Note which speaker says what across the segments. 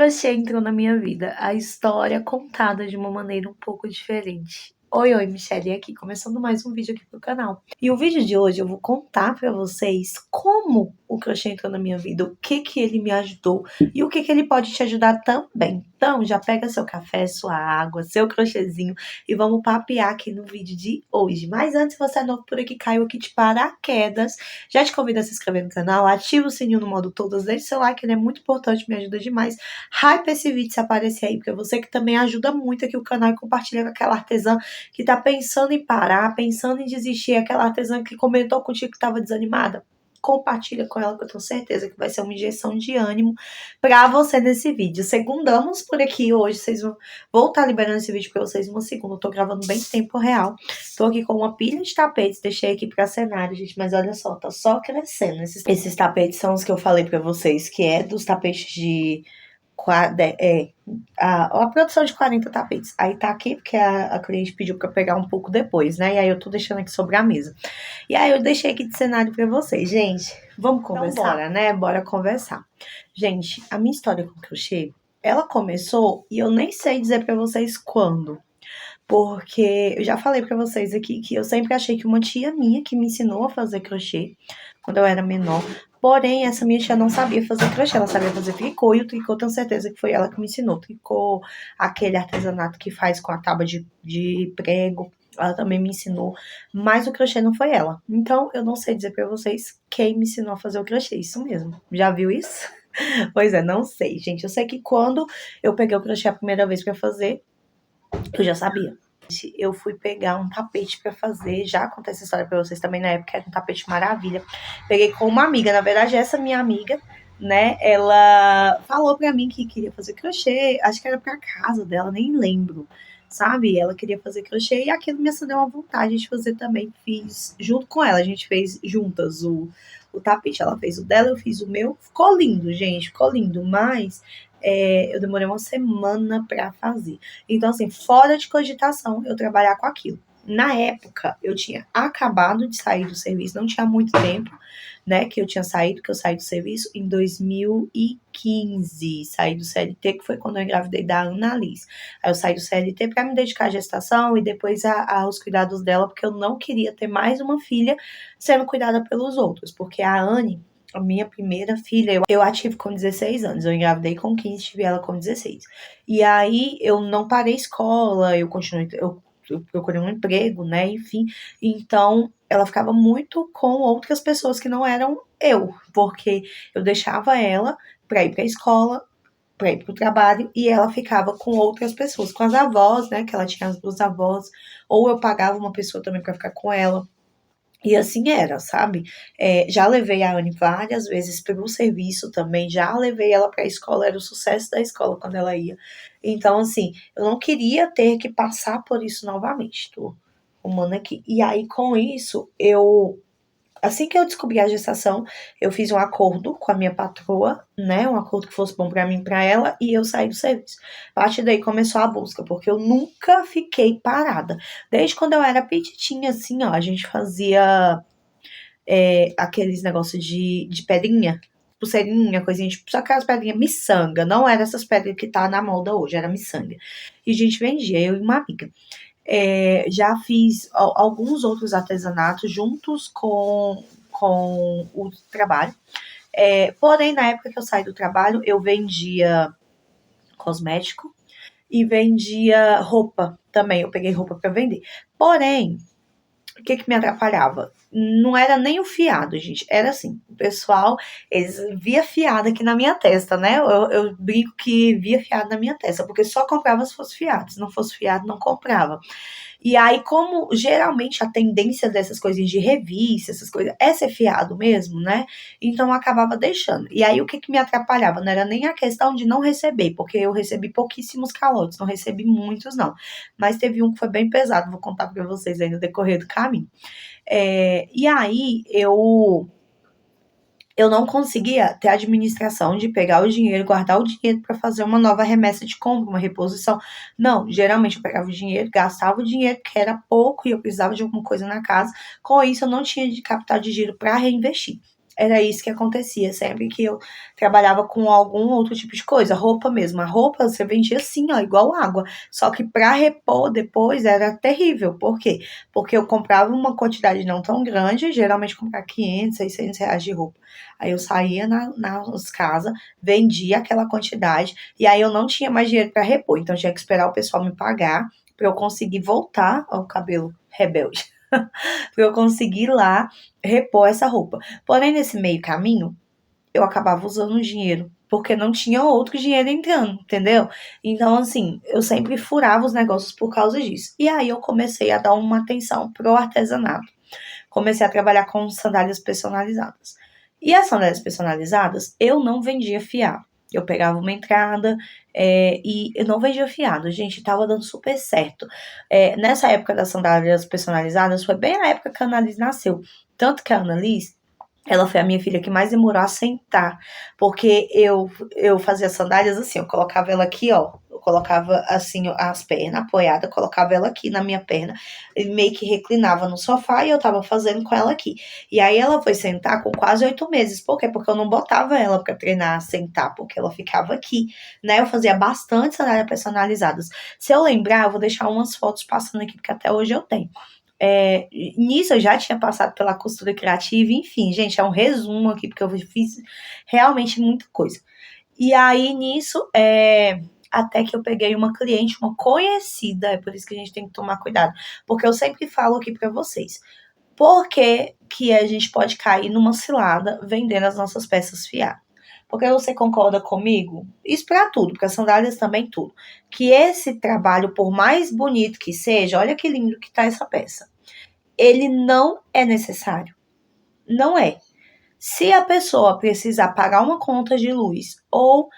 Speaker 1: crochê entrou na minha vida, a história contada de uma maneira um pouco diferente. Oi, Michelle aqui, começando mais um vídeo aqui pro canal. E o vídeo de hoje eu vou contar pra vocês como o crochê entrou na minha vida, o que que ele me ajudou e o que que ele pode te ajudar também. Então, já pega seu café, sua água, seu crochêzinho e vamos papear aqui no vídeo de hoje. Mas antes, se você é novo por aqui, caiu aqui de paraquedas, já te convido a se inscrever no canal, ativa o sininho no modo todas, deixa seu like, ele é muito importante, me ajuda demais. Hype esse vídeo se aparecer aí, porque você que também ajuda muito aqui o canal e compartilha com aquela artesã que tá pensando em parar, pensando em desistir, aquela artesã que comentou contigo que tava desanimada. Compartilha com ela que eu tenho certeza que vai ser uma injeção de ânimo pra você nesse vídeo. Segundamos por aqui hoje, vou estar liberando esse vídeo pra vocês uma segunda, eu tô gravando bem em tempo real. Tô aqui com uma pilha de tapetes, deixei aqui pra cenário, gente, mas olha só, tá só crescendo. Esses tapetes são os que eu falei pra vocês, que é dos tapetes de... a produção de 40 tapetes. Aí tá aqui porque a cliente pediu pra pegar um pouco depois, né? E aí eu tô deixando aqui sobre a mesa. E aí eu deixei aqui de cenário pra vocês. Gente, vamos conversar? Então bora, né? Bora conversar. Gente, a minha história com crochê, ela começou e eu nem sei dizer pra vocês quando. Porque eu já falei pra vocês aqui que eu sempre achei que uma tia minha que me ensinou a fazer crochê quando eu era menor. Porém, essa minha tia não sabia fazer crochê, ela sabia fazer tricô, e o tricô eu tenho certeza que foi ela que me ensinou. Tricô, aquele artesanato que faz com a tábua de prego, ela também me ensinou, mas o crochê não foi ela. Então, eu não sei dizer pra vocês quem me ensinou a fazer o crochê, isso mesmo. Já viu isso? Pois é, não sei, gente. Eu sei que quando eu peguei o crochê a primeira vez pra fazer, eu já sabia. Eu fui pegar um tapete pra fazer, já contei essa história pra vocês também na época, era um tapete maravilha. Peguei com uma amiga, na verdade essa minha amiga, né, ela falou pra mim que queria fazer crochê, acho que era pra casa dela, nem lembro, sabe? Ela queria fazer crochê e aquilo me acendeu uma vontade de fazer também, fiz junto com ela, a gente fez juntas o tapete, ela fez o dela, eu fiz o meu, ficou lindo, gente, ficou lindo, mas... eu demorei uma semana pra fazer. Então, assim, fora de cogitação eu trabalhar com aquilo. Na época, eu tinha acabado de sair do serviço, não tinha muito tempo, né, que eu tinha saído, que eu saí do serviço em 2015, saí do CLT, que foi quando eu engravidei da Ana Alice. Aí eu saí do CLT para me dedicar à gestação e depois aos cuidados dela, porque eu não queria ter mais uma filha sendo cuidada pelos outros, porque a Anne, a minha primeira filha, eu a tive com 16 anos. Eu engravidei com 15, tive ela com 16. E aí eu não parei escola, eu procurei um emprego, né? Enfim. Então ela ficava muito com outras pessoas que não eram eu, porque eu deixava ela pra ir pra escola, pra ir pro trabalho, e ela ficava com outras pessoas, com as avós, né? Que ela tinha as duas avós, ou eu pagava uma pessoa também pra ficar com ela. E assim era, sabe? Já levei a Anne várias vezes para o serviço também, já levei ela para a escola, era o sucesso da escola quando ela ia. Então, assim, eu não queria ter que passar por isso novamente, tô humana aqui. E aí, com isso, assim que eu descobri a gestação, eu fiz um acordo com a minha patroa, né? Um acordo que fosse bom pra mim e pra ela, e eu saí do serviço. A partir daí começou a busca, porque eu nunca fiquei parada. Desde quando eu era petitinha, assim, ó, a gente fazia aqueles negócios de pedrinha, pulseirinha, coisinha, tipo, só aquelas pedrinhas miçanga, não era essas pedras que tá na moda hoje, era miçanga. E a gente vendia, eu e uma amiga. Já fiz alguns outros artesanatos juntos com o trabalho. Porém, na época que eu saí do trabalho, eu vendia cosmético e vendia roupa também. Eu peguei roupa para vender. Porém, o que me atrapalhava? Não era nem o fiado, gente. Era assim, o pessoal, eles via fiado aqui na minha testa, né? Eu brinco que via fiado na minha testa, porque só comprava se fosse fiado. Se não fosse fiado, não comprava. E aí, como geralmente a tendência dessas coisinhas de revista, essas coisas, é ser fiado mesmo, né? Então eu acabava deixando. E aí, o que me atrapalhava? Não era nem a questão de não receber, porque eu recebi pouquíssimos calotes, não recebi muitos, não. Mas teve um que foi bem pesado, vou contar pra vocês aí no decorrer do caminho. E aí, eu não conseguia ter a administração de pegar o dinheiro, guardar o dinheiro para fazer uma nova remessa de compra, uma reposição. Não, geralmente eu pegava o dinheiro, gastava o dinheiro, que era pouco, e eu precisava de alguma coisa na casa. Com isso, eu não tinha de capital de giro para reinvestir. era isso que acontecia sempre que eu trabalhava com algum outro tipo de coisa, roupa mesmo. A roupa você vendia assim, ó, igual água. Só que para repor depois era terrível. Por quê? Porque eu comprava uma quantidade não tão grande, geralmente comprava 500, 600 reais de roupa. Aí eu saía nas casas, vendia aquela quantidade, e aí eu não tinha mais dinheiro para repor. Então eu tinha que esperar o pessoal me pagar para eu conseguir voltar ao cabelo rebelde. Para eu conseguir lá repor essa roupa. Porém, nesse meio caminho, eu acabava usando o dinheiro, porque não tinha outro dinheiro entrando, entendeu? Então, assim, eu sempre furava os negócios por causa disso. E aí eu comecei a dar uma atenção pro artesanato. Comecei a trabalhar com sandálias personalizadas. E as sandálias personalizadas, eu não vendia fiado. Eu pegava uma entrada e eu não vendia fiado. Gente, tava dando super certo. Nessa época das sandálias personalizadas, foi bem a época que a Annalise nasceu. Tanto que a Annalise, ela foi a minha filha que mais demorou a sentar, porque eu fazia sandálias assim, eu colocava ela aqui, ó, eu colocava assim as pernas apoiadas, colocava ela aqui na minha perna, e meio que reclinava no sofá e eu tava fazendo com ela aqui. E aí ela foi sentar com quase 8 meses, por quê? Porque eu não botava ela pra treinar a sentar, porque ela ficava aqui, né? Eu fazia bastante sandálias personalizadas. Se eu lembrar, eu vou deixar umas fotos passando aqui, porque até hoje eu tenho. Nisso eu já tinha passado pela costura criativa, enfim, gente, é um resumo aqui, porque eu fiz realmente muita coisa. E aí, nisso, até que eu peguei uma cliente, uma conhecida, é por isso que a gente tem que tomar cuidado, porque eu sempre falo aqui pra vocês, por que a gente pode cair numa cilada vendendo as nossas peças fiadas? Porque você concorda comigo? Isso para tudo, porque as sandálias também tudo. Que esse trabalho, por mais bonito que seja, olha que lindo que tá essa peça, ele não é necessário. Não é. Se a pessoa precisar pagar uma conta de luz ou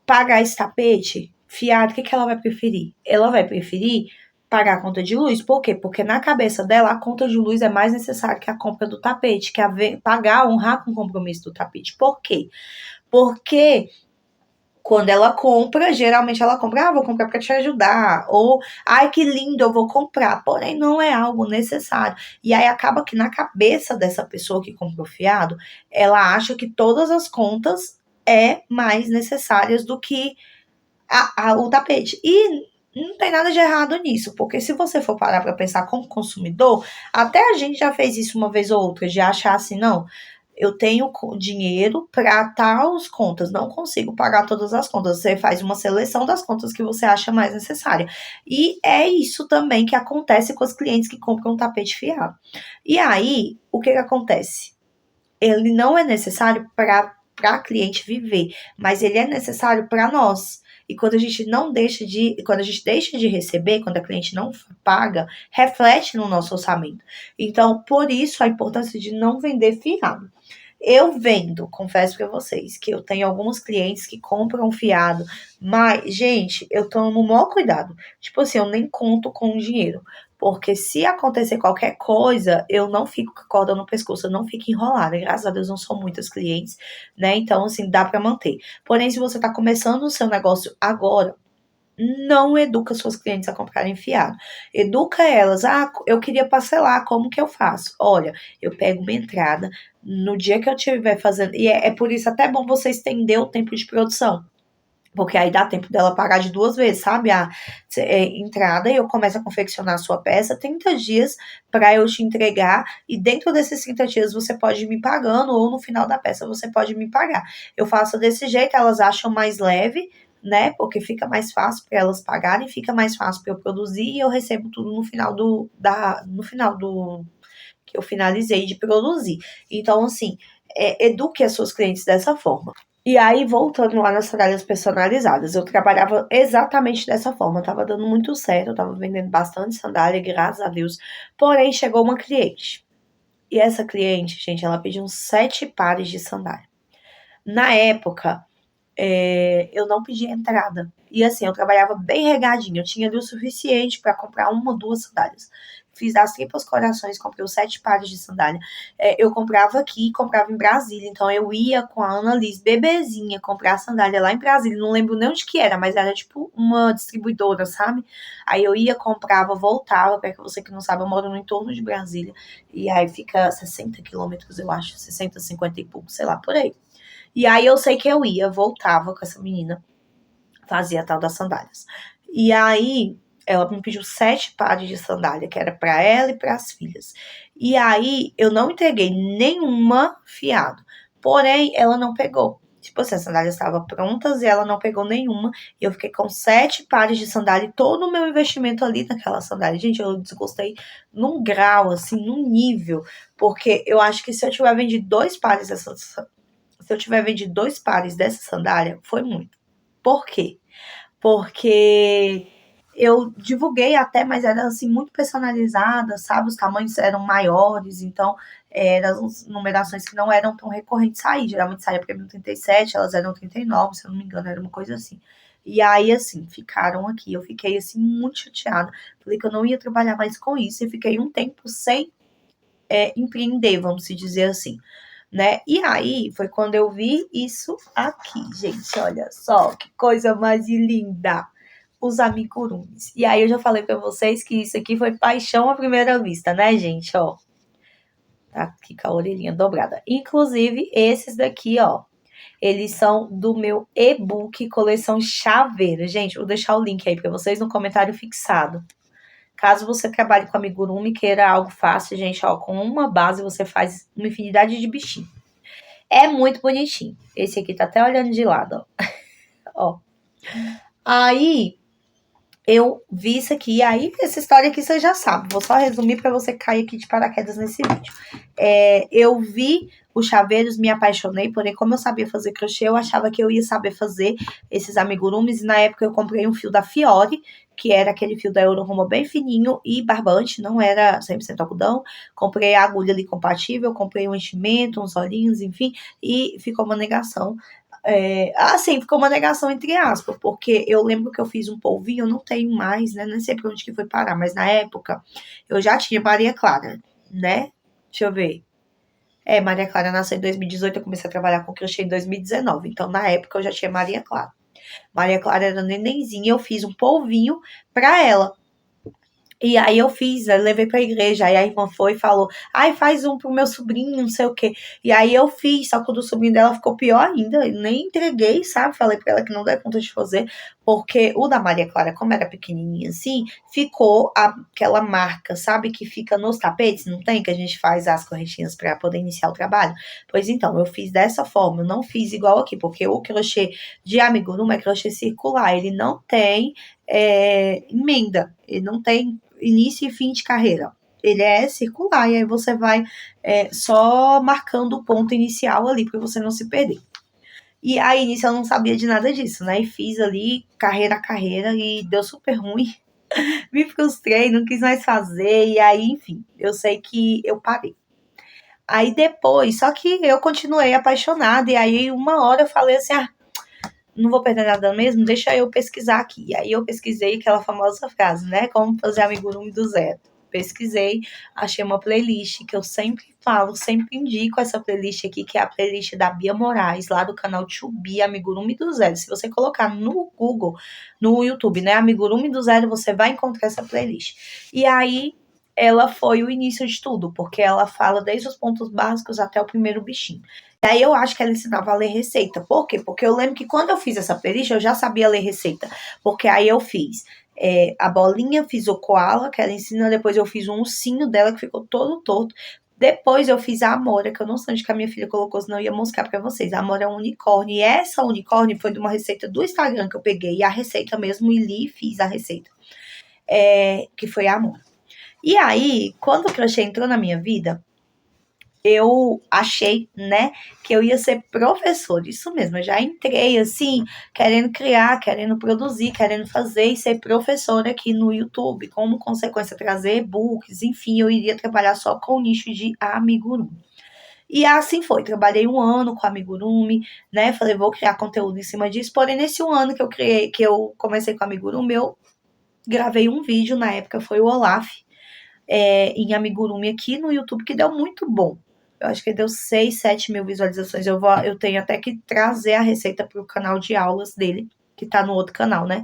Speaker 1: pagar esse tapete fiado, o que ela vai preferir? Ela vai preferir pagar a conta de luz. Por quê? Porque na cabeça dela, a conta de luz é mais necessária que a compra do tapete, que pagar, honrar com o compromisso do tapete. Por quê? Porque quando ela compra, geralmente ela compra, vou comprar para te ajudar, ou, ai, que lindo, eu vou comprar, porém não é algo necessário. E aí acaba que na cabeça dessa pessoa que comprou fiado, ela acha que todas as contas mais necessárias do que o tapete. E não tem nada de errado nisso, porque se você for parar para pensar como consumidor, até a gente já fez isso uma vez ou outra, de achar assim, não, eu tenho dinheiro para tais contas, não consigo pagar todas as contas. Você faz uma seleção das contas que você acha mais necessária. E é isso também que acontece com os clientes que compram um tapete fiado. E aí, o que acontece? Ele não é necessário para cliente viver, mas ele é necessário para nós. E quando a gente não deixa de, quando a gente deixa de receber, quando a cliente não paga, reflete no nosso orçamento. Então, por isso a importância de não vender fiado. Eu vendo, confesso para vocês, que eu tenho alguns clientes que compram fiado, mas, gente, eu tomo o maior cuidado. Tipo assim, eu nem conto com o dinheiro. Porque se acontecer qualquer coisa, eu não fico com a corda no pescoço, eu não fico enrolada. Graças a Deus não são muitos clientes, né? Então, assim, dá para manter. Porém, se você tá começando o seu negócio agora, não educa suas clientes a comprarem fiado. Educa elas. Eu queria parcelar, como que eu faço? Olha, eu pego uma entrada no dia que eu estiver fazendo. E é por isso até bom você estender o tempo de produção. Porque aí dá tempo dela pagar de 2 vezes, sabe? A entrada e eu começo a confeccionar a sua peça, 30 dias para eu te entregar. E dentro desses 30 dias você pode ir me pagando, ou no final da peça você pode me pagar. Eu faço desse jeito, elas acham mais leve, né? Porque fica mais fácil para elas pagarem, fica mais fácil para eu produzir e eu recebo tudo no final no final do que eu finalizei de produzir. Então, assim, eduque as suas clientes dessa forma. E aí, voltando lá nas sandálias personalizadas, eu trabalhava exatamente dessa forma. Tava dando muito certo, eu tava vendendo bastante sandália, graças a Deus. Porém, chegou uma cliente. E essa cliente, gente, ela pediu uns 7 pares de sandália. Na época, eu não pedia entrada. E assim, eu trabalhava bem regadinho. Eu tinha ali o suficiente para comprar uma ou duas sandálias. fiz das tripas corações, comprei os 7 pares de sandália. Eu comprava aqui, comprava em Brasília. Então eu ia com a Ana Liz, bebezinha, comprar sandália lá em Brasília. Não lembro nem onde que era, mas era tipo uma distribuidora, sabe? Aí eu ia, comprava, voltava, porque você que não sabe, eu moro no entorno de Brasília. E aí fica 60 quilômetros, eu acho, 60, 50 e pouco, sei lá, por aí. E aí eu sei que eu ia, voltava com essa menina, fazia a tal das sandálias. E aí ela me pediu 7 pares de sandália, que era para ela e para as filhas. E aí eu não entreguei nenhuma fiado. Porém, ela não pegou. Tipo assim, as sandálias estavam prontas e ela não pegou nenhuma. E eu fiquei com 7 pares de sandália e todo o meu investimento ali naquela sandália. Gente, eu desgostei num grau, assim, num nível. Porque eu acho que se eu tiver vendido 2 pares dessa sandália, foi muito. Por quê? Porque eu divulguei até, mas era assim muito personalizada, sabe? Os tamanhos eram maiores, então eram numerações que não eram tão recorrentes sair. Geralmente saía para mim 37, elas eram 39, se eu não me engano, era uma coisa assim. E aí, assim, ficaram aqui. Eu fiquei, assim, muito chateada. Falei que eu não ia trabalhar mais com isso e fiquei um tempo sem empreender, vamos se dizer assim, né? E aí foi quando eu vi isso aqui, gente, olha só que coisa mais linda, os amigurumis. E aí eu já falei pra vocês que isso aqui foi paixão à primeira vista, né, gente, ó. Tá aqui com a orelhinha dobrada. Inclusive esses daqui, ó, eles são do meu e-book coleção chaveira. Gente, vou deixar o link aí pra vocês no comentário fixado. Caso você trabalhe com amigurumi, queira algo fácil, gente, ó, com uma base você faz uma infinidade de bichinhos. É muito bonitinho. Esse aqui tá até olhando de lado, ó. Aí eu vi isso aqui, e aí essa história aqui você já sabe. Vou só resumir para você cair aqui de paraquedas nesse vídeo. Eu vi os chaveiros, me apaixonei, porém como eu sabia fazer crochê, eu achava que eu ia saber fazer esses amigurumis, e na época eu comprei um fio da Fiore, que era aquele fio da Eurorumo bem fininho e barbante, não era 100% algodão. Comprei a agulha ali compatível, comprei um enchimento, uns olhinhos, enfim, e ficou uma negação. Assim, ficou uma negação entre aspas, porque eu lembro que eu fiz um polvinho, eu não tenho mais, né? Nem sei pra onde que foi parar, mas na época eu já tinha Maria Clara, né? Deixa eu ver. Maria Clara nasceu em 2018, eu comecei a trabalhar com crochê em 2019. Então, na época, eu já tinha Maria Clara. Maria Clara era nenenzinha, eu fiz um polvinho pra ela. E aí eu fiz, eu levei pra igreja, aí a irmã foi e falou, ai, faz um pro meu sobrinho, não sei o quê. E aí eu fiz, só que o do sobrinho dela ficou pior ainda, eu nem entreguei, sabe? Falei pra ela que não dá conta de fazer, porque o da Maria Clara, como era pequenininha assim, ficou aquela marca, sabe? Que fica nos tapetes, não tem? Que a gente faz as correntinhas pra poder iniciar o trabalho. Pois então, eu fiz dessa forma, eu não fiz igual aqui, porque o crochê de amigurumi é crochê circular, ele não tem emenda, ele não tem início e fim de carreira. Ele é circular, e aí você vai só marcando o ponto inicial ali, para você não se perder. E aí, início eu não sabia de nada disso, né? E fiz ali carreira a carreira e deu super ruim. Me frustrei, não quis mais fazer, e aí, enfim, eu sei que eu parei. Aí depois, só que eu continuei apaixonada, e aí uma hora eu falei assim, não vou perder nada mesmo, deixa eu pesquisar aqui. E aí eu pesquisei aquela famosa frase, né? Como fazer amigurumi do zero. Pesquisei, achei uma playlist que eu sempre falo, sempre indico essa playlist aqui, que é a playlist da Bia Moraes, lá do canal Tubi Amigurumi do Zero. Se você colocar no Google, no YouTube, né, Amigurumi do Zero, você vai encontrar essa playlist. E aí ela foi o início de tudo, porque ela fala desde os pontos básicos até o primeiro bichinho. E aí eu acho que ela ensinava a ler receita. Por quê? Porque eu lembro que quando eu fiz essa playlist, eu já sabia ler receita. Porque aí eu fiz a bolinha, fiz o koala, que ela ensina, depois eu fiz um ursinho dela, que ficou todo torto. Depois eu fiz a Amora, que eu não sei onde que a minha filha colocou, senão eu ia mostrar pra vocês. A Amora é um unicórnio, e essa unicórnio foi de uma receita do Instagram que eu peguei, a receita mesmo, e li e fiz a receita. Que foi a Amora. E aí, quando o crochê entrou na minha vida, eu achei, né, que eu ia ser professora, isso mesmo, eu já entrei, assim, querendo criar, querendo produzir, querendo fazer e ser professora aqui no YouTube, como consequência trazer e-books, enfim, eu iria trabalhar só com o nicho de amigurumi. E assim foi, trabalhei um ano com amigurumi, né, falei, vou criar conteúdo em cima disso, porém nesse um ano que eu comecei com amigurumi, eu gravei um vídeo, na época foi o Olaf, em amigurumi aqui no YouTube, que deu muito bom. Eu acho que deu 6, 7 mil visualizações. Eu tenho até que trazer a receita pro canal de aulas dele, que tá no outro canal, né?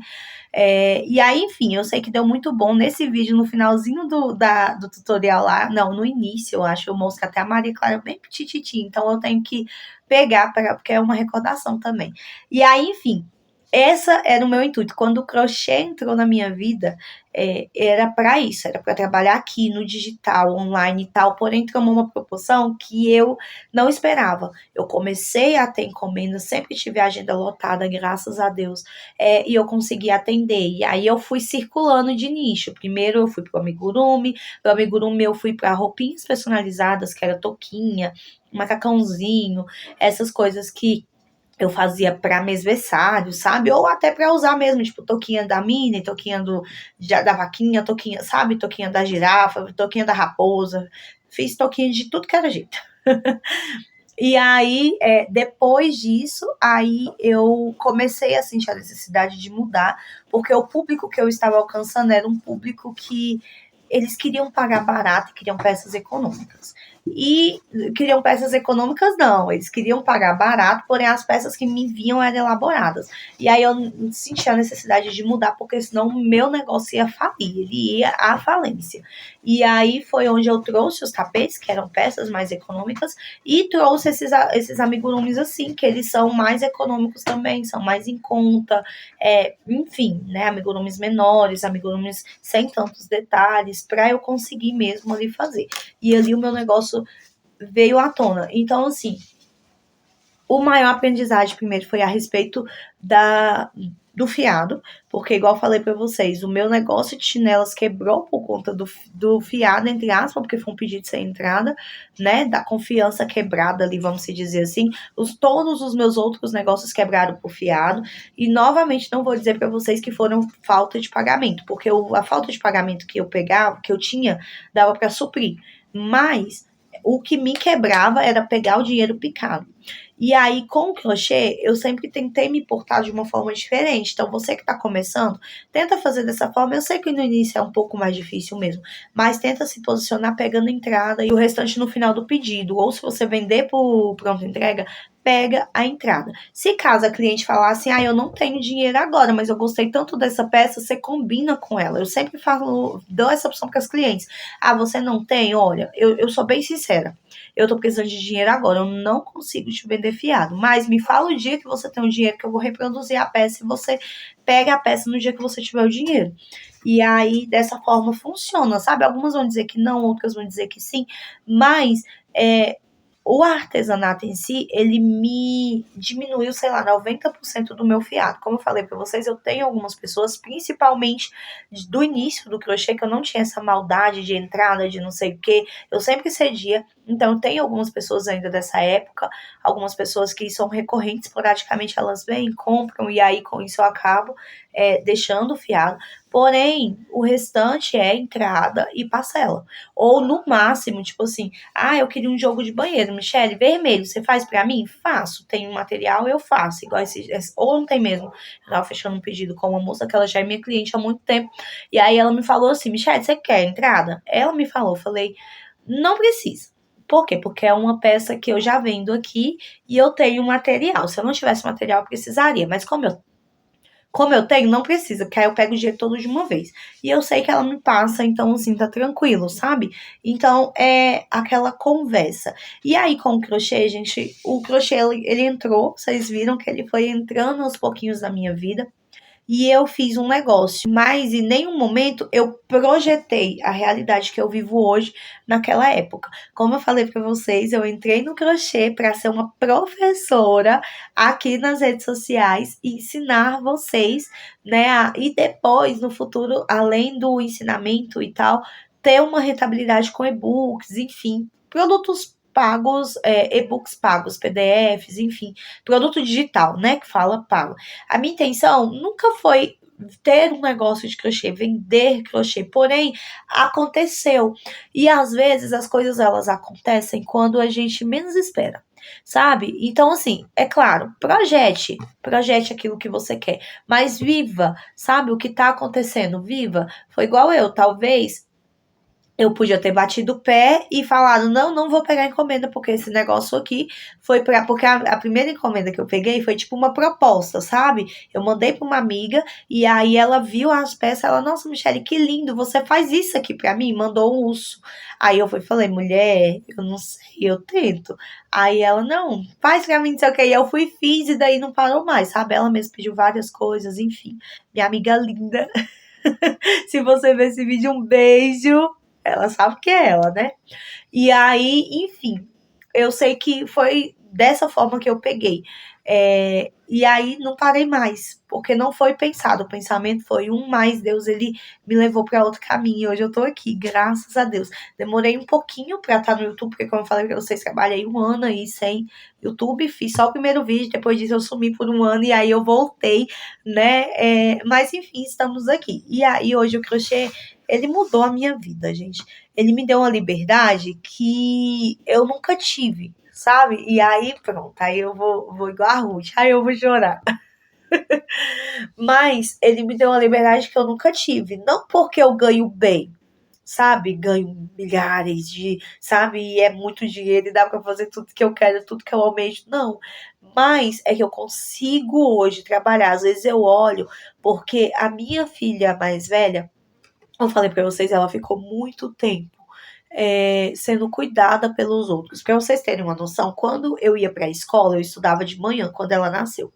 Speaker 1: E aí, enfim, eu sei que deu muito bom. Nesse vídeo, no finalzinho do tutorial lá, não, no início, eu acho, eu mostro até a Maria Clara bem petititinha, então eu tenho que pegar, porque é uma recordação também. E aí, enfim, essa era o meu intuito. Quando o crochê entrou na minha vida, era para isso, era para trabalhar aqui no digital, online e tal, porém tomou uma proporção que eu não esperava. Eu comecei a ter encomendas, sempre tive a agenda lotada, graças a Deus, e eu consegui atender. E aí eu fui circulando de nicho. Primeiro eu fui pro amigurumi, do amigurumi eu fui para roupinhas personalizadas, que era touquinha, macacãozinho, essas coisas que eu fazia para mesversário, sabe? Ou até para usar mesmo, tipo, touquinha da Minnie, touquinha da vaquinha, touquinha, sabe? Touquinha da girafa, touquinha da raposa. Fiz touquinha de tudo que era jeito. E aí, depois disso, aí eu comecei a sentir a necessidade de mudar, porque o público que eu estava alcançando era um público que eles queriam pagar barato e queriam peças econômicas. E queriam peças econômicas, não, eles queriam pagar barato, porém as peças que me vinham eram elaboradas. E aí eu senti a necessidade de mudar, porque senão o meu negócio ia falir, ele ia à falência. E aí foi onde eu trouxe os tapetes, que eram peças mais econômicas, e trouxe esses amigurumis assim, que eles são mais econômicos também, são mais em conta, enfim, né, amigurumis menores, amigurumis sem tantos detalhes, para eu conseguir mesmo ali fazer. E ali o meu negócio veio à tona. Então, assim, o maior aprendizagem primeiro foi a respeito do fiado, porque igual eu falei para vocês, o meu negócio de chinelas quebrou por conta do fiado, entre aspas, porque foi um pedido sem entrada, né, da confiança quebrada ali, vamos se dizer assim. Todos os meus outros negócios quebraram por fiado, e novamente não vou dizer para vocês que foram falta de pagamento, porque a falta de pagamento que eu pegava, que eu tinha, dava para suprir, mas o que me quebrava era pegar o dinheiro picado. E aí, com o crochê, eu sempre tentei me portar de uma forma diferente. Então, você que está começando, tenta fazer dessa forma. Eu sei que no início é um pouco mais difícil mesmo, mas tenta se posicionar pegando entrada e o restante no final do pedido. Ou se você vender por pronta entrega, pega a entrada. Se caso a cliente falar assim, eu não tenho dinheiro agora, mas eu gostei tanto dessa peça, você combina com ela. Eu sempre dou essa opção para as clientes. Você não tem? Olha, eu sou bem sincera. Eu tô precisando de dinheiro agora, eu não consigo te vender fiado, mas me fala o dia que você tem o dinheiro que eu vou reproduzir a peça e você pega a peça no dia que você tiver o dinheiro. E aí, dessa forma, funciona, sabe? Algumas vão dizer que não, outras vão dizer que sim, mas o artesanato em si, ele me diminuiu, sei lá, 90% do meu fiado. Como eu falei para vocês, eu tenho algumas pessoas, principalmente do início do crochê, que eu não tinha essa maldade de entrada, de não sei o quê. Eu sempre cedia. Então, tem algumas pessoas ainda dessa época, algumas pessoas que são recorrentes, praticamente elas vêm, compram, e aí com isso eu acabo deixando o fiado. Porém, o restante é entrada e parcela. Ou no máximo, tipo assim, eu queria um jogo de banheiro, Michele, vermelho, você faz pra mim? Faço. Tem um material, eu faço. Igual ontem mesmo, eu tava fechando um pedido com uma moça que ela já é minha cliente há muito tempo. E aí ela me falou assim, Michele, você quer entrada? Ela me falou, eu falei, não precisa. Por quê? Porque é uma peça que eu já vendo aqui e eu tenho material. Se eu não tivesse material, eu precisaria. Mas como eu tenho, não precisa, porque aí eu pego o dinheiro todo de uma vez. E eu sei que ela me passa, então assim, tá tranquilo, sabe? Então é aquela conversa. E aí com o crochê, gente, o crochê ele entrou, vocês viram que ele foi entrando aos pouquinhos na minha vida. E eu fiz um negócio, mas em nenhum momento eu projetei a realidade que eu vivo hoje naquela época. Como eu falei para vocês, eu entrei no crochê para ser uma professora aqui nas redes sociais e ensinar vocês, né? E depois, no futuro, além do ensinamento e tal, ter uma rentabilidade com e-books, enfim, produtos pagos, e-books pagos, PDFs, enfim, produto digital, né, que fala pago. A minha intenção nunca foi ter um negócio de crochê, vender crochê, porém aconteceu. E às vezes as coisas elas acontecem quando a gente menos espera. Sabe? Então, assim, é claro, projete aquilo que você quer, mas viva, sabe? O que tá acontecendo, viva. Foi igual eu, talvez eu podia ter batido o pé e falado, não, não vou pegar encomenda, porque esse negócio aqui foi pra. Porque a primeira encomenda que eu peguei foi tipo uma proposta, sabe? Eu mandei pra uma amiga e aí ela viu as peças, ela, nossa, Michele, que lindo, você faz isso aqui pra mim? Mandou um urso. Aí eu fui e falei, mulher, eu não sei, eu tento. Aí ela, não, faz pra mim, não sei o que. E eu fui e fiz e daí não parou mais, sabe? Ela mesmo pediu várias coisas, enfim. Minha amiga linda. Se você ver esse vídeo, um beijo. Ela sabe que é ela, né? E aí, enfim, eu sei que foi dessa forma que eu peguei. E aí não parei mais, porque não foi pensado. O pensamento foi um mais, Deus ele me levou para outro caminho. E hoje eu tô aqui, graças a Deus. Demorei um pouquinho para estar no YouTube, porque como eu falei para vocês, trabalhei um ano aí sem YouTube, fiz só o primeiro vídeo, depois disso eu sumi por um ano e aí eu voltei, né? Mas enfim, estamos aqui. E aí hoje o crochê, ele mudou a minha vida, gente. Ele me deu uma liberdade que eu nunca tive, sabe? E aí, pronto, aí eu vou igual a Ruth, aí eu vou chorar. Mas ele me deu uma liberdade que eu nunca tive. Não porque eu ganho bem, sabe? Ganho milhares de, sabe? E é muito dinheiro e dá pra fazer tudo que eu quero, tudo que eu almejo. Não. Mas é que eu consigo hoje trabalhar. Às vezes eu olho, porque a minha filha mais velha, eu falei pra vocês, ela ficou muito tempo sendo cuidada pelos outros. Para vocês terem uma noção, quando eu ia para a escola, eu estudava de manhã, quando ela nasceu.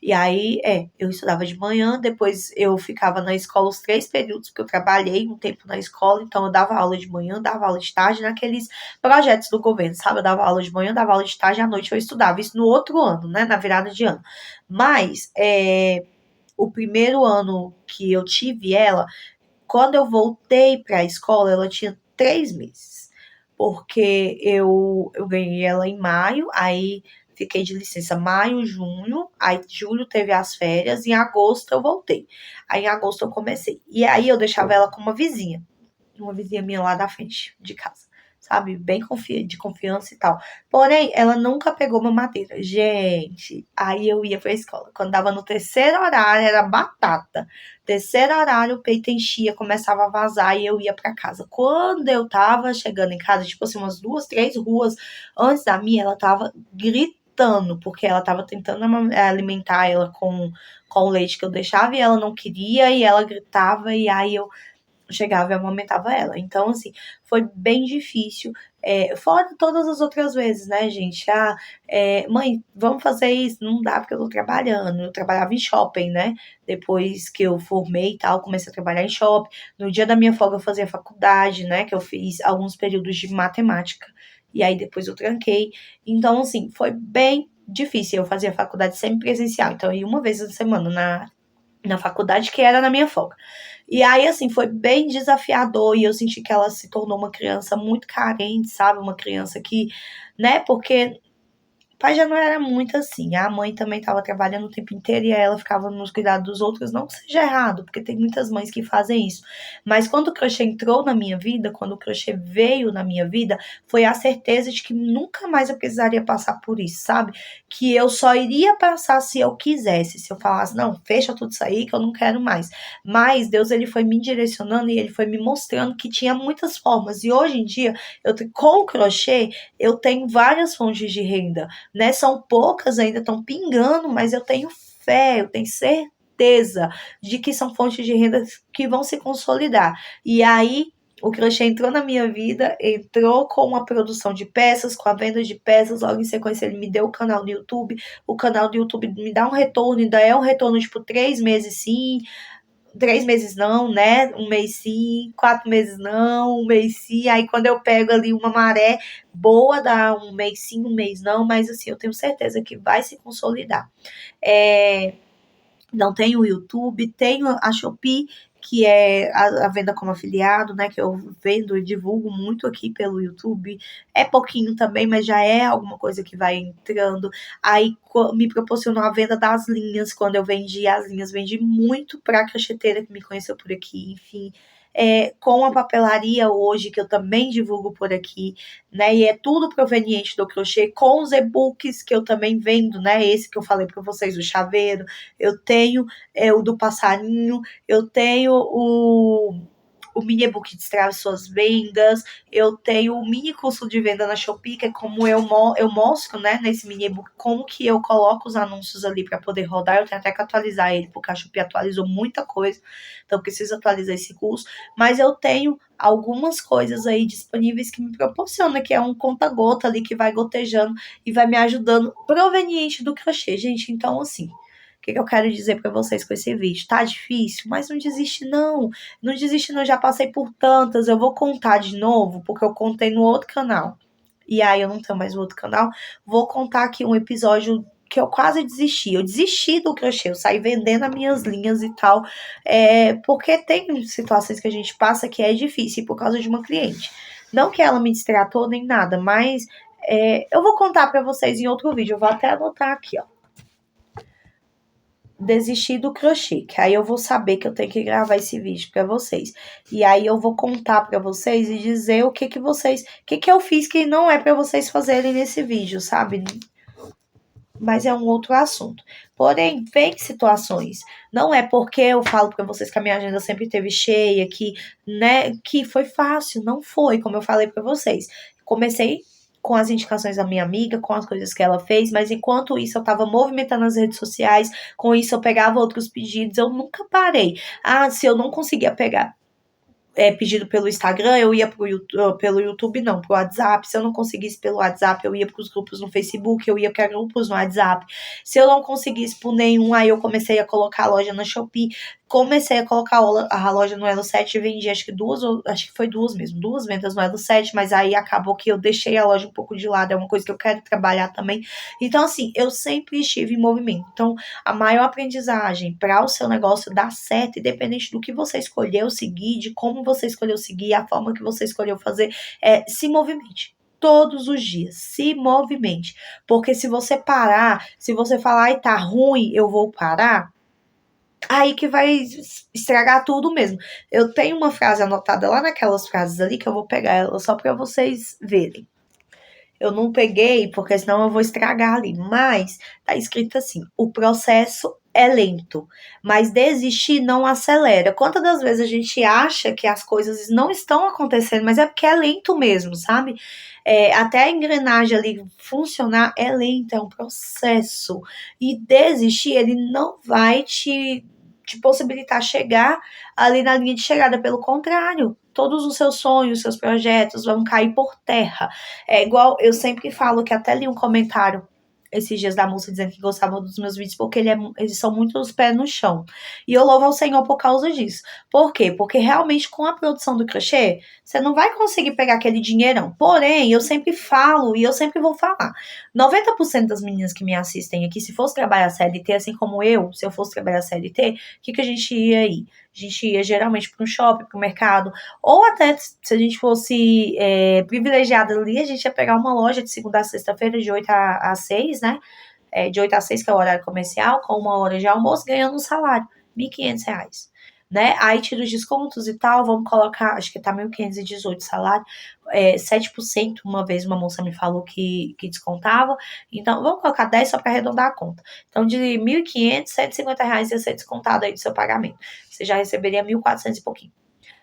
Speaker 1: E aí, eu estudava de manhã, depois eu ficava na escola os 3 períodos, porque eu trabalhei um tempo na escola, então eu dava aula de manhã, dava aula de tarde, naqueles projetos do governo, sabe? Eu dava aula de manhã, dava aula de tarde, à noite eu estudava. Isso no outro ano, né? Na virada de ano. Mas, o primeiro ano que eu tive ela, quando eu voltei para a escola, ela tinha 3 meses. Porque eu ganhei ela em maio, aí fiquei de licença maio, junho, aí julho teve as férias, em agosto eu voltei. Aí em agosto eu comecei. E aí eu deixava ela com uma vizinha minha lá da frente de casa, sabe? Bem de confiança e tal. Porém, ela nunca pegou mamadeira. Gente, aí eu ia pra escola. Quando dava no terceiro horário, era batata. Terceiro horário, o peito enchia, começava a vazar e eu ia pra casa. Quando eu tava chegando em casa, tipo assim, umas 2, 3 ruas antes da minha, ela tava gritando, porque ela tava tentando alimentar ela com o leite que eu deixava e ela não queria, e ela gritava, e aí eu chegava e amamentava ela. Então, assim, foi bem difícil. Fora todas as outras vezes, né, gente? Mãe, vamos fazer isso? Não dá porque eu tô trabalhando. Eu trabalhava em shopping, né? Depois que eu formei e tal, comecei a trabalhar em shopping. No dia da minha folga eu fazia faculdade, né? Que eu fiz alguns períodos de matemática. E aí depois eu tranquei. Então, assim, foi bem difícil. Eu fazia faculdade semipresencial. Então, eu ia uma vez na semana na faculdade, que era na minha folga. E aí, assim, foi bem desafiador e eu senti que ela se tornou uma criança muito carente, sabe? Uma criança que, né? Porque o pai já não era muito assim. A mãe também estava trabalhando o tempo inteiro e ela ficava nos cuidados dos outros. Não que seja errado, porque tem muitas mães que fazem isso. Mas quando o crochê entrou na minha vida, quando o crochê veio na minha vida, foi a certeza de que nunca mais eu precisaria passar por isso, sabe? Que eu só iria passar se eu quisesse. Se eu falasse, não, fecha tudo isso aí que eu não quero mais. Mas Deus, ele foi me direcionando e ele foi me mostrando que tinha muitas formas. E hoje em dia, com o crochê, eu tenho várias fontes de renda, né? São poucas, ainda estão pingando, mas eu tenho fé, eu tenho certeza de que são fontes de renda que vão se consolidar. E aí, o crochê entrou na minha vida, entrou com a produção de peças, com a venda de peças, logo em sequência ele me deu o canal do YouTube, o canal do YouTube me dá um retorno, ainda é um retorno tipo 3 meses sim, 3 meses não, né? Um mês sim, 4 meses não, um mês sim. Aí quando eu pego ali uma maré boa, dá um mês sim, um mês não, mas assim, eu tenho certeza que vai se consolidar. É, não tenho o YouTube, tenho a Shopee, que é a venda como afiliado, né? Que eu vendo e divulgo muito aqui pelo YouTube. É pouquinho também, mas já é alguma coisa que vai entrando. Aí me proporcionou a venda das linhas, quando eu vendi as linhas, vendi muito para a crocheteira que me conheceu por aqui, enfim. Com a papelaria hoje, que eu também divulgo por aqui, né? E é tudo proveniente do crochê, com os e-books que eu também vendo, né? Esse que eu falei para vocês, o chaveiro, eu tenho o do passarinho, eu tenho o mini e-book Destrave Suas Vendas, eu tenho o mini curso de venda na Shopee, que é como eu mostro, né, nesse mini e-book, como que eu coloco os anúncios ali para poder rodar. Eu tenho até que atualizar ele, porque a Shopee atualizou muita coisa, então eu preciso atualizar esse curso, mas eu tenho algumas coisas aí disponíveis que me proporciona, que é um conta-gota ali que vai gotejando e vai me ajudando, proveniente do crochê, gente. Então, assim, o que eu quero dizer para vocês com esse vídeo? Tá difícil, mas não desiste não. Não desiste não, já passei por tantas. Eu vou contar de novo, porque eu contei no outro canal. E aí eu não tenho mais o outro canal. Vou contar aqui um episódio que eu quase desisti. Eu desisti do crochê, eu saí vendendo as minhas linhas e tal. Porque tem situações que a gente passa que é difícil por causa de uma cliente. Não que ela me distratou nem nada, mas eu vou contar para vocês em outro vídeo. Eu vou até anotar aqui, ó. Desistir do crochê, que aí eu vou saber que eu tenho que gravar esse vídeo para vocês. E aí eu vou contar para vocês e dizer o que eu fiz que não é para vocês fazerem nesse vídeo, sabe? Mas é um outro assunto. Porém, vem situações. Não é porque eu falo para vocês que a minha agenda sempre esteve cheia, que, né, que foi fácil. Não foi, como eu falei para vocês. Comecei com as indicações da minha amiga, com as coisas que ela fez, mas enquanto isso eu estava movimentando as redes sociais, com isso eu pegava outros pedidos, eu nunca parei. Se eu não conseguia pegar pedido pelo Instagram, eu ia pelo YouTube, não, pro WhatsApp. Se eu não conseguisse pelo WhatsApp, eu ia pros grupos no Facebook, eu ia para grupos no WhatsApp. Se eu não conseguisse por nenhum, aí eu comecei a colocar a loja na Shopee, comecei a colocar a loja no Elo7 e vendi, acho que foi duas mesmo, duas vendas no Elo7, mas aí acabou que eu deixei a loja um pouco de lado, é uma coisa que eu quero trabalhar também. Então, assim, eu sempre estive em movimento. Então, a maior aprendizagem para o seu negócio dar certo, independente do que você escolheu seguir, de como você escolheu seguir, a forma que você escolheu fazer, se movimente. Todos os dias, se movimente. Porque se você parar, se você falar, ai, tá ruim, eu vou parar, aí que vai estragar tudo mesmo. Eu tenho uma frase anotada lá naquelas frases ali, que eu vou pegar ela só para vocês verem. Eu não peguei, porque senão eu vou estragar ali. Mas tá escrito assim: o processo é lento, mas desistir não acelera. Quantas das vezes a gente acha que as coisas não estão acontecendo, mas é porque é lento mesmo, sabe? Até a engrenagem ali funcionar é lenta, é um processo. E desistir, ele não vai te possibilitar chegar ali na linha de chegada. Pelo contrário, todos os seus sonhos, seus projetos vão cair por terra. É igual, eu sempre falo, que até li um comentário esses dias da moça dizendo que gostava dos meus vídeos porque eles são muito os pés no chão. E eu louvo ao Senhor por causa disso. Por quê? Porque realmente com a produção do crochê, você não vai conseguir pegar aquele dinheirão. Porém, eu sempre falo e eu sempre vou falar. 90% das meninas que me assistem aqui, se fosse trabalhar CLT, assim como eu, se eu fosse trabalhar CLT, o que a gente ia ir? A gente ia geralmente para um shopping, para o mercado, ou até se a gente fosse privilegiada ali, a gente ia pegar uma loja de segunda a sexta-feira, de 8 a 6, né? De 8 a 6, que é o horário comercial, com uma hora de almoço, ganhando um salário, R$ 1.500. Né? Aí tira os descontos e tal, vamos colocar, acho que tá 1.518 salário, 7%, uma vez uma moça me falou que descontava, então vamos colocar 10 só para arredondar a conta. Então de 1.500, R$ 150 ia ser descontado aí do seu pagamento. Você já receberia 1.400 e pouquinho.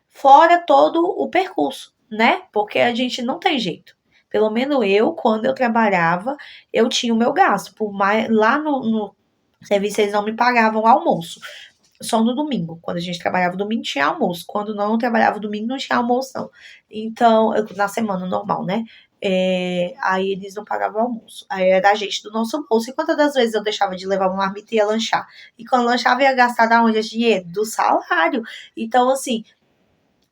Speaker 1: Fora todo o percurso, né? Porque a gente não tem jeito. Pelo menos eu, quando eu trabalhava, eu tinha o meu gasto. Por mais lá no serviço, eles não me pagavam almoço. Só no domingo. Quando a gente trabalhava domingo, tinha almoço. Quando não trabalhava domingo, não tinha almoço, não. Então, na semana normal, né? Aí eles não pagavam almoço. Aí era a gente do nosso bolso. E quantas das vezes eu deixava de levar uma marmita e ia lanchar? E quando lanchava, ia gastar da onde esse dinheiro? Do salário. Então, assim,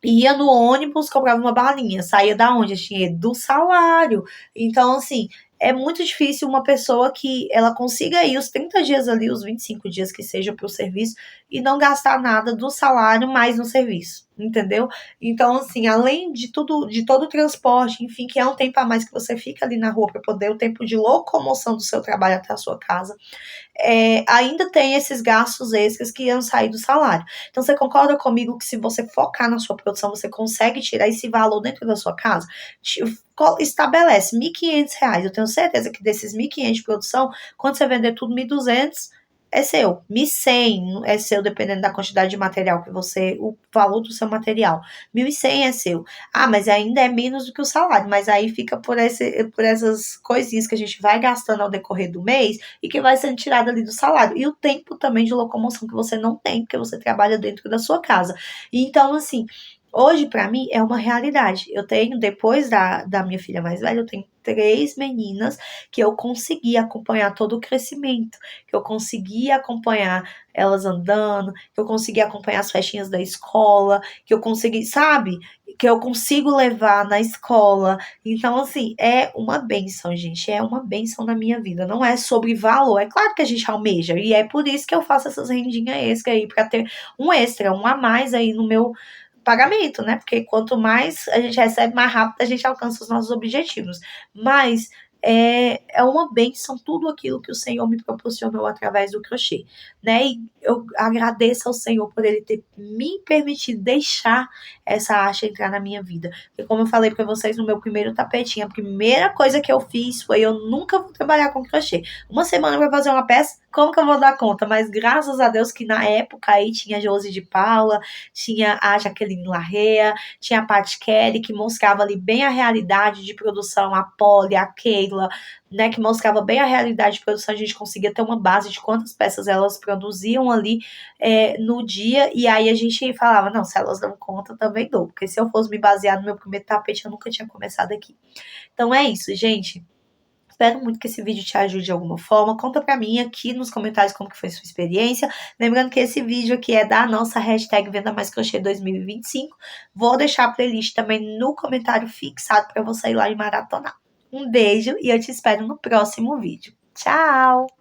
Speaker 1: ia no ônibus, comprava uma balinha, saía da onde? Tinha do salário. Então, assim, é muito difícil uma pessoa que ela consiga ir os 30 dias ali, os 25 dias que seja para o serviço, e não gastar nada do salário mais no serviço, entendeu? Então, assim, além de tudo, de todo o transporte, enfim, que é um tempo a mais que você fica ali na rua para poder o tempo de locomoção do seu trabalho até a sua casa, ainda tem esses gastos extras que iam sair do salário. Então, você concorda comigo que se você focar na sua produção, você consegue tirar esse valor dentro da sua casa? Estabelece R$ 1.500. Eu tenho certeza que desses 1.500 de produção, quando você vender tudo, 1.200 é seu. 1.100 é seu, dependendo da quantidade de material que você, o valor do seu material. 1.100 é seu. Ah, mas ainda é menos do que o salário, mas aí fica por essas coisinhas que a gente vai gastando ao decorrer do mês e que vai sendo tirado ali do salário. E o tempo também de locomoção que você não tem, porque você trabalha dentro da sua casa. Então, assim, hoje para mim é uma realidade. Eu tenho, depois da minha filha mais velha, eu tenho 3 meninas que eu consegui acompanhar todo o crescimento, que eu consegui acompanhar elas andando, que eu consegui acompanhar as festinhas da escola, que eu consegui, sabe? Que eu consigo levar na escola. Então, assim, é uma benção, gente. É uma benção na minha vida. Não é sobre valor. É claro que a gente almeja. E é por isso que eu faço essas rendinhas extra aí, para ter um extra, um a mais aí no meu pagamento, né? Porque quanto mais a gente recebe, mais rápido a gente alcança os nossos objetivos. Mas é uma bênção tudo aquilo que o Senhor me proporcionou através do crochê, né? E eu agradeço ao Senhor por Ele ter me permitido deixar essa arte entrar na minha vida. Porque como eu falei para vocês no meu primeiro tapetinho, a primeira coisa que eu fiz foi eu nunca vou trabalhar com crochê. Uma semana para fazer uma peça, como que eu vou dar conta? Mas graças a Deus que na época aí tinha a Josi de Paula, tinha a Jaqueline Larrea, tinha a Pat Kelly, que mostrava ali bem a realidade de produção, a Polly, a Keila, né, que mostrava bem a realidade de produção, a gente conseguia ter uma base de quantas peças elas produziam ali no dia, e aí a gente falava, não, se elas dão conta, também dou, porque se eu fosse me basear no meu primeiro tapete, eu nunca tinha começado aqui. Então é isso, gente. Espero muito que esse vídeo te ajude de alguma forma. Conta pra mim aqui nos comentários como que foi sua experiência. Lembrando que esse vídeo aqui é da nossa hashtag Venda Mais Crochê 2025. Vou deixar a playlist também no comentário fixado para você ir lá e maratonar. Um beijo e eu te espero no próximo vídeo. Tchau!